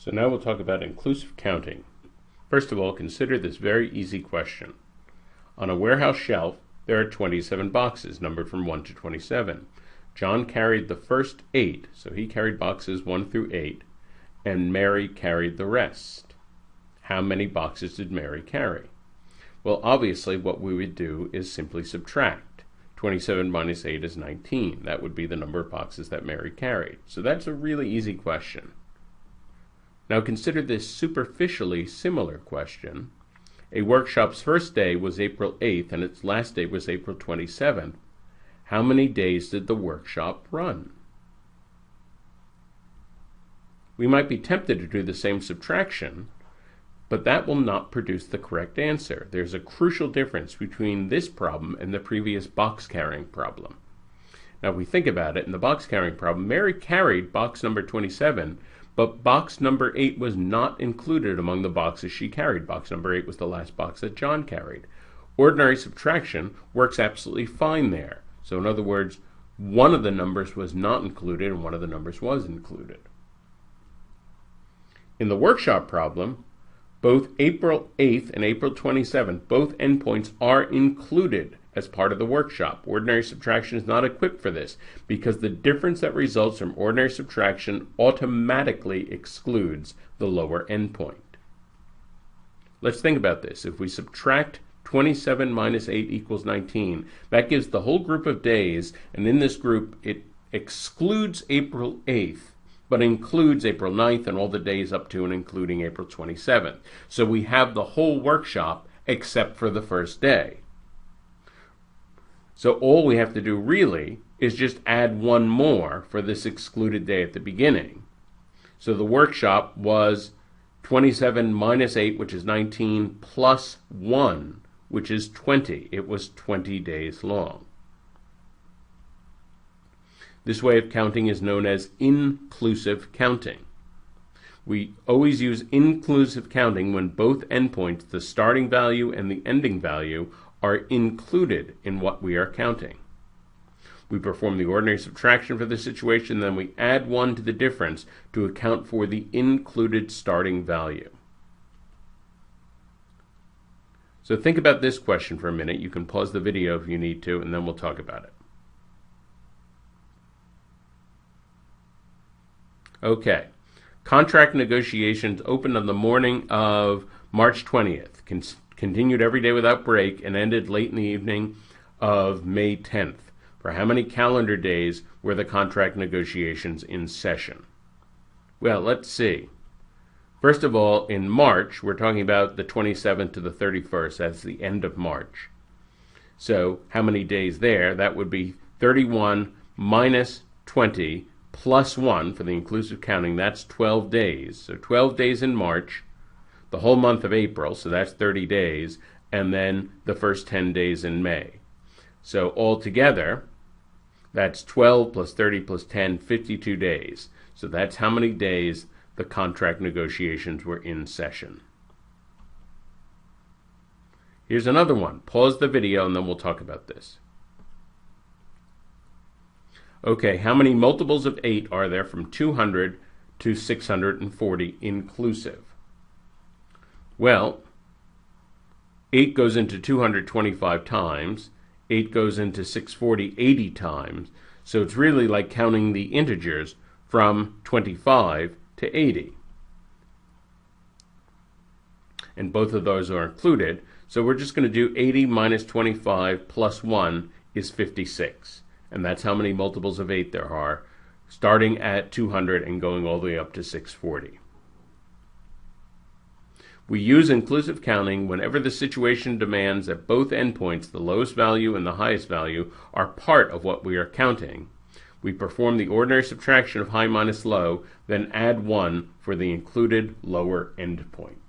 So now we'll talk about inclusive counting. First of all, consider this very easy question. On a warehouse shelf, there are 27 boxes numbered from 1 to 27. John carried the first 8, so he carried boxes 1 through 8, and Mary carried the rest. How many boxes did Mary carry? Well, obviously what we would do is simply subtract. 27 minus 8 is 19. That would be the number of boxes that Mary carried. So that's a really easy question. Now consider this superficially similar question. A workshop's first day was April 8th and its last day was April 27th. How many days did the workshop run? We might be tempted to do the same subtraction, but that will not produce the correct answer. There's a crucial difference between this problem and the previous box carrying problem. Now if we think about it, in the box carrying problem, Mary carried box number 27, but box number 8 was not included among the boxes she carried. Box number 8 was the last box that John carried. Ordinary subtraction works absolutely fine there. So in other words, one of the numbers was not included and one of the numbers was included. In the workshop problem, both April 8th and April 27th, both endpoints are included as part of the workshop. Ordinary subtraction is not equipped for this because the difference that results from ordinary subtraction automatically excludes the lower endpoint. Let's think about this. If we subtract 27 minus 8 equals 19, that gives the whole group of days, and in this group it excludes April 8th, but includes April 9th and all the days up to and including April 27th. So we have the whole workshop except for the first day. So all we have to do really is just add one more for this excluded day at the beginning. So the workshop was 27 minus 8, which is 19, plus 1, which is 20. It was 20 days long. This way of counting is known as inclusive counting. We always use inclusive counting when both endpoints, the starting value and the ending value, are included in what we are counting. We perform the ordinary subtraction for the situation, then we add 1 to the difference to account for the included starting value. So think about this question for a minute. You can pause the video if you need to, and then we'll talk about it. Okay. Contract negotiations opened on the morning of March 20th, continued every day without break, and ended late in the evening of May 10th. For how many calendar days were the contract negotiations in session? Well, let's see. First of all, in March, we're talking about the 27th to the 31st. That's the end of March. So how many days there? That would be 31 minus 20 plus 1 for the inclusive counting. That's 12 days. So 12 days in March, the whole month of April, so that's 30 days, and then the first 10 days in May. So altogether, that's 12 plus 30 plus 10, 52 days. So that's how many days the contract negotiations were in session. Here's another one. Pause the video and then we'll talk about this. Okay, how many multiples of 8 are there from 200 to 640 inclusive? Well, 8 goes into 225 times, 8 goes into 640 80 times, so it's really like counting the integers from 25 to 80. And both of those are included, so we're just going to do 80 minus 25 plus 1 is 56. And that's how many multiples of 8 there are, starting at 200 and going all the way up to 640. We use inclusive counting whenever the situation demands that both endpoints, the lowest value and the highest value, are part of what we are counting. We perform the ordinary subtraction of high minus low, then add 1 for the included lower endpoint.